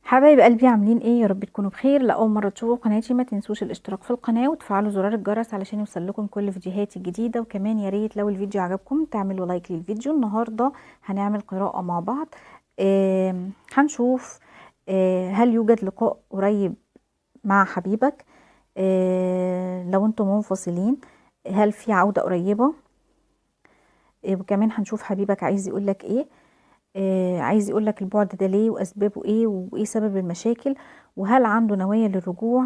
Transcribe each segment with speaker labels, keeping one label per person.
Speaker 1: حبايب قلبي عاملين ايه؟ يا رب تكونوا بخير. لاول مره تشوفوا قناتي ما تنسوش الاشتراك في القناه وتفعلوا زرار الجرس علشان يوصلكم كل فيديوهاتي الجديده. وكمان يا ريت لو الفيديو عجبكم تعملوا لايك للفيديو. النهارده هنعمل قراءه مع بعض. هنشوف هل يوجد لقاء قريب مع حبيبك؟ لو انتم منفصلين هل في عوده قريبه؟ وكمان هنشوف حبيبك عايز يقولك ايه. عايز يقولك البعد ده ليه واسبابه ايه وايه سبب المشاكل، وهل عنده نوايا للرجوع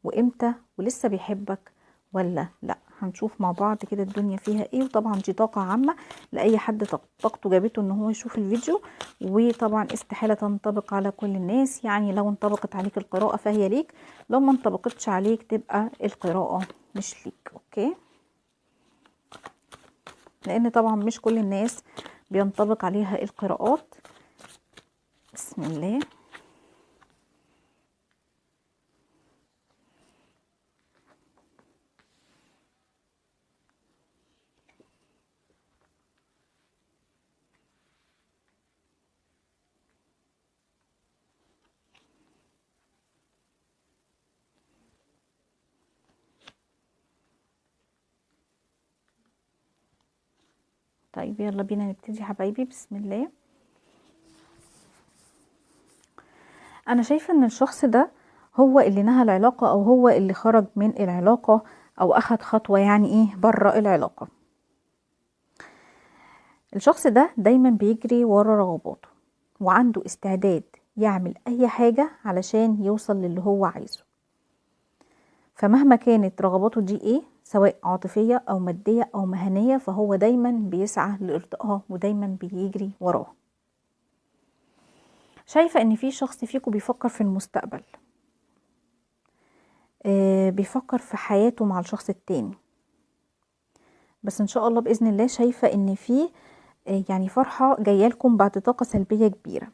Speaker 1: وامتى، ولسه بيحبك ولا لا. هنشوف مع بعض كده الدنيا فيها ايه. وطبعا دي طاقة عامة لأي حد طاقته جابته ان هو يشوف الفيديو، وطبعا استحالة تنطبق على كل الناس. يعني لو انطبقت عليك القراءة فهي ليك، لو ما انطبقتش عليك تبقى القراءة مش ليك. اوكي، لان طبعا مش كل الناس بينطبق عليها القراءات. بسم الله. طيب يلا بينا نبتدي حبايبي. بسم الله. انا شايفه ان الشخص ده هو اللي نهى العلاقه، او هو اللي خرج من العلاقه، او اخد خطوه يعني ايه بره العلاقه. الشخص ده دايما بيجري ورا رغباته، وعنده استعداد يعمل اي حاجه علشان يوصل للي هو عايزه. فمهما كانت رغباته دي ايه، سواء عاطفيه او ماديه او مهنيه، فهو دايما بيسعى لارضائها ودايما بيجري وراها. شايفه ان في شخص فيكم بيفكر في المستقبل، بيفكر في حياته مع الشخص التاني. بس ان شاء الله باذن الله شايفه ان في يعني فرحه جايه لكم بعد طاقه سلبيه كبيره.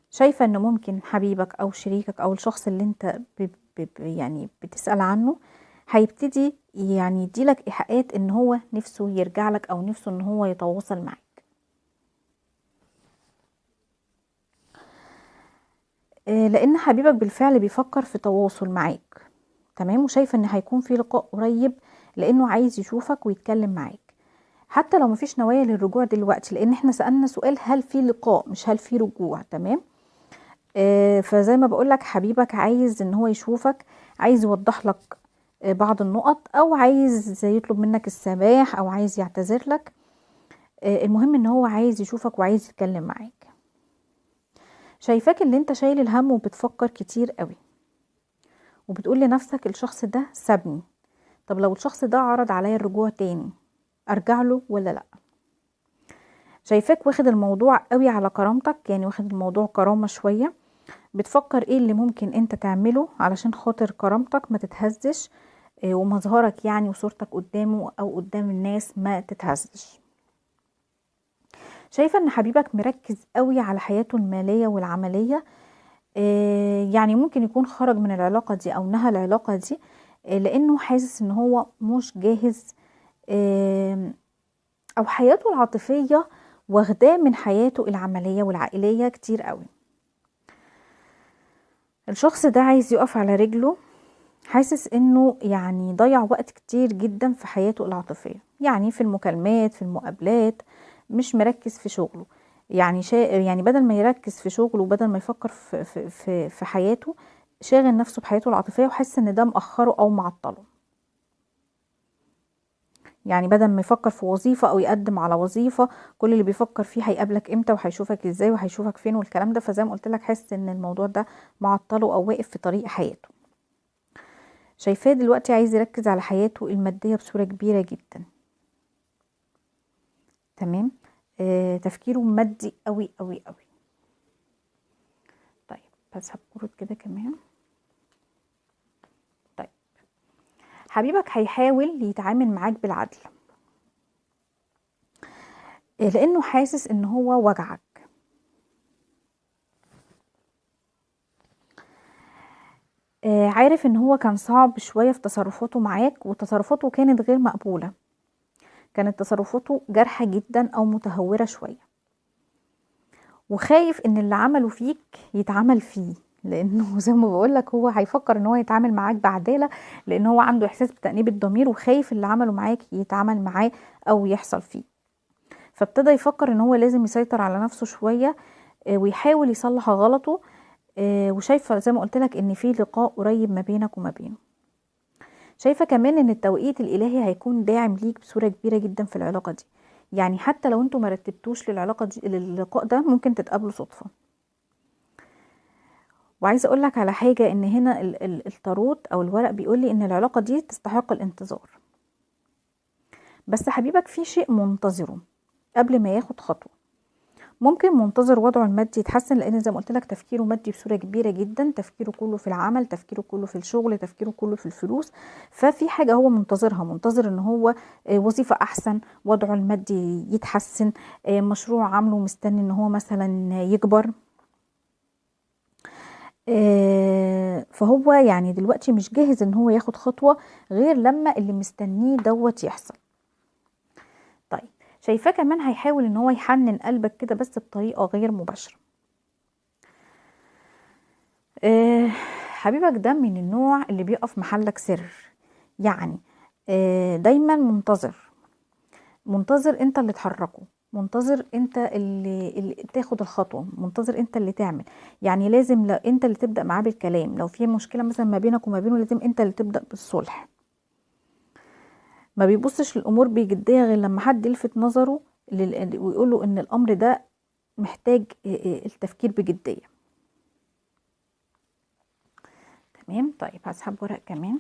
Speaker 1: شايفه ان ممكن حبيبك او شريكك او الشخص اللي انت يعني بتسال عنه هيبتدي يعني يديلك ايحاءات ان هو نفسه يرجع لك، او نفسه ان هو يتواصل معاك. لان حبيبك بالفعل بيفكر في تواصل معاك. تمام. وشايفه ان هيكون في لقاء قريب لانه عايز يشوفك ويتكلم معاك، حتى لو مفيش نوايا للرجوع دلوقتي، لان احنا سألنا سؤال هل في لقاء مش هل في رجوع. تمام. فزي ما بقولك حبيبك عايز ان هو يشوفك، عايز يوضح لك بعض النقط، او عايز يطلب منك السماح، او عايز يعتذر لك. المهم ان هو عايز يشوفك وعايز يتكلم معاك. شايفاك اللي انت شايل الهم وبتفكر كتير قوي، وبتقول لنفسك الشخص ده سابني. طب لو الشخص ده عرض عليا الرجوع تاني ارجع له ولا لا؟ شايفاك واخد الموضوع قوي على كرامتك، يعني واخد الموضوع كرامة شوية. بتفكر ايه اللي ممكن انت تعمله علشان خاطر كرامتك ما تتهزش، ومظهرك يعني وصورتك قدامه او قدام الناس ما تتهزش. شايفة ان حبيبك مركز قوي على حياته المالية والعملية. يعني ممكن يكون خرج من العلاقة دي او نهى العلاقة دي لانه حاسس ان هو مش جاهز، او حياته العاطفية واخداه من حياته العملية والعائلية كتير قوي. الشخص ده عايز يقف على رجله، حاسس انه يعني ضيع وقت كتير جدا في حياته العاطفية، يعني في المكالمات، في المقابلات، مش مركز في شغله. يعني يعني بدل ما يركز في شغله، بدل ما يفكر في حياته، شاغل نفسه بحياته العاطفية، وحاسس ان ده مأخره او معطله. يعني بدل ما يفكر في وظيفة او يقدم على وظيفة، كل اللي بيفكر فيه هيقابلك امتى وهيشوفك ازاي وهيشوفك فين والكلام ده. فزي ما قلت لك حاسس ان الموضوع ده معطله او واقف في طريق حياته. شايفاه دلوقتي عايز يركز على حياته المادية بصورة كبيرة جدا. تمام. تفكيره مادي قوي قوي قوي. طيب بس هبقرد كده كمان. طيب حبيبك هيحاول يتعامل معاك بالعدل، لانه حاسس ان هو وجعك. عارف ان هو كان صعب شوية في تصرفاته معاك، وتصرفاته كانت غير مقبولة، كانت تصرفاته جارحة جدا او متهورة شوية. وخايف ان اللي عمله فيك يتعمل فيه، لانه زي ما بقولك هو هيفكر ان هو يتعامل معاك بعدالة، لان هو عنده احساس بتأنيب الضمير وخايف اللي عمله معاك يتعامل معاه او يحصل فيه. فابتدى يفكر ان هو لازم يسيطر على نفسه شوية، ويحاول يصلح غلطه. وشايفة زي ما قلتلك ان في لقاء قريب ما بينك وما بينه. شايفة كمان ان التوقيت الالهي هيكون داعم ليك بصورة كبيرة جدا في العلاقة دي. يعني حتى لو انتوا مرتبتوش للعلاقة دي، للقاء ده، ممكن تتقابلوا صدفة. وعايزة اقولك على حاجة، ان هنا التاروت او الورق بيقولي ان العلاقة دي تستحق الانتظار، بس حبيبك في شيء منتظره قبل ما ياخد خطوة. ممكن منتظر وضعه المادي يتحسن، لان زي ما قلت لك تفكيره مادي بصوره كبيره جدا، تفكيره كله في العمل، تفكيره كله في الشغل، تفكيره كله في الفلوس. ففي حاجه هو منتظرها، منتظر ان هو وظيفه احسن، وضعه المادي يتحسن، مشروع عامله مستني ان هو مثلا يكبر. فهو يعني دلوقتي مش جاهز ان هو ياخد خطوه غير لما اللي مستنيه دوت يحصل. طيب شايفاه كمان هيحاول ان هو يحنن قلبك كده، بس بطريقه غير مباشره. حبيبك ده من النوع اللي بيقف محلك سر، يعني دايما منتظر انت اللي تحركه، منتظر انت اللي تاخد الخطوة، منتظر انت اللي تعمل. يعني لازم انت اللي تبدأ معاه بالكلام، لو في مشكلة مثلا ما بينك وما بينه لازم انت اللي تبدأ بالصلح. ما بيبصش الامور بجدية غير لما حد يلفت نظره ويقوله ان الامر ده محتاج التفكير بجدية. تمام. طيب هسحب ورق كمان.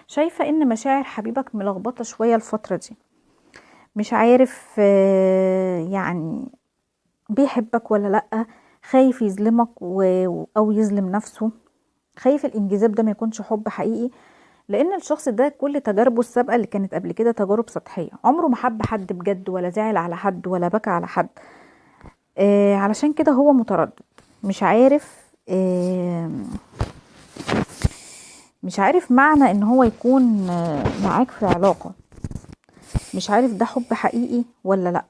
Speaker 1: شايفة ان مشاعر حبيبك ملخبطة شوية الفترة دي، مش عارف يعني بيحبك ولا لأ، خايف يظلمك او يظلم نفسه، خايف الانجذاب ده ما يكونش حب حقيقي، لان الشخص ده كل تجاربه السابقة اللي كانت قبل كده تجارب سطحية، عمره ما حب حد بجد، ولا زعل على حد، ولا بكى على حد. علشان كده هو متردد، مش عارف مش عارف معنى ان هو يكون معاك في علاقة، مش عارف ده حب حقيقي ولا لأ.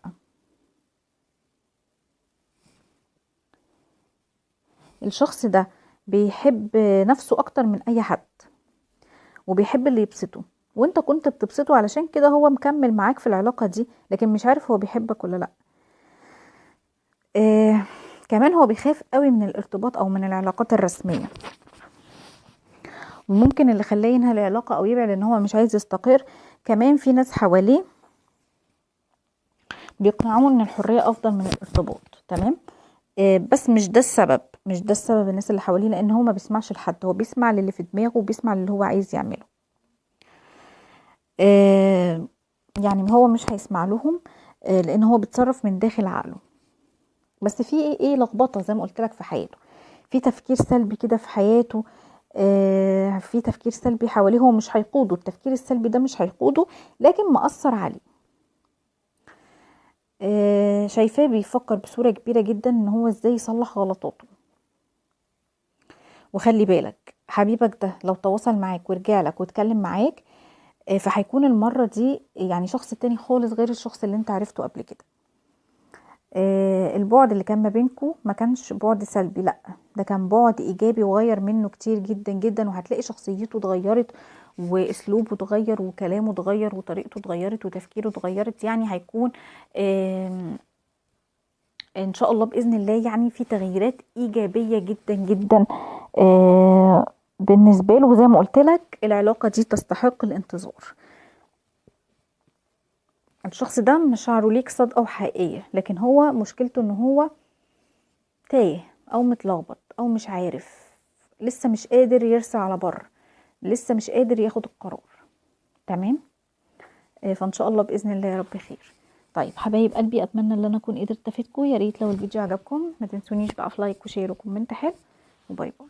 Speaker 1: الشخص ده بيحب نفسه اكتر من اي حد، وبيحب اللي يبسطه، وانت كنت بتبسطه، علشان كده هو مكمل معاك في العلاقة دي، لكن مش عارف هو بيحبك ولا لأ. كمان هو بيخاف قوي من الارتباط او من العلاقات الرسمية، وممكن اللي خلاه ينهي العلاقة او يبعد ان هو مش عايز يستقر. كمان في ناس حواليه بيقنعوه ان الحرية افضل من الارتباط. تمام. بس مش ده السبب الناس اللي حواليه، لان هو ما بيسمعش لحد، هو بيسمع للي في دماغه وبيسمع للي هو عايز يعمله. يعني هو مش هيسمع لهم، لان هو بيتصرف من داخل عقله. بس في ايه لخبطه زي ما قلت لك في حياته، في تفكير سلبي كده في حياته، في تفكير سلبي حواليه، هو مش هيقوده، التفكير السلبي ده مش هيقوده، لكن مأثر عليه. شايفاه بيفكر بصورة كبيرة جدا ان هو ازاي يصلح غلطاته. وخلي بالك حبيبك ده لو تواصل معاك ورجع لك واتكلم معاك، فهيكون المرة دي يعني شخص تاني خالص غير الشخص اللي انت عرفته قبل كده. البعد اللي كان ما بينكو ما كانش بعد سلبي، لا ده كان بعد ايجابي وغير منه كتير جدا جدا، وهتلاقي شخصيته اتغيرت، واسلوبه اتغير، وكلامه اتغير، وطريقته اتغيرت، وتفكيره اتغيرت. يعني هيكون ان شاء الله باذن الله يعني في تغييرات ايجابيه جدا جدا بالنسبه له. وزي ما قلت لك العلاقه دي تستحق الانتظار. الشخص ده مشاعره ليك صادقه وحقيقيه، لكن هو مشكلته ان هو تايه او متلخبط او مش عارف، لسه مش قادر يرسى على بر، لسه مش قادر ياخد القرار. تمام. فان شاء الله باذن الله يا رب خير. طيب حبايب قلبي، اتمنى ان انا اكون قدرت افيدكم. يا ريت لو الفيديو عجبكم ما تنسونيش بقى في لايك وشير وكومنت حلو، وباي باي.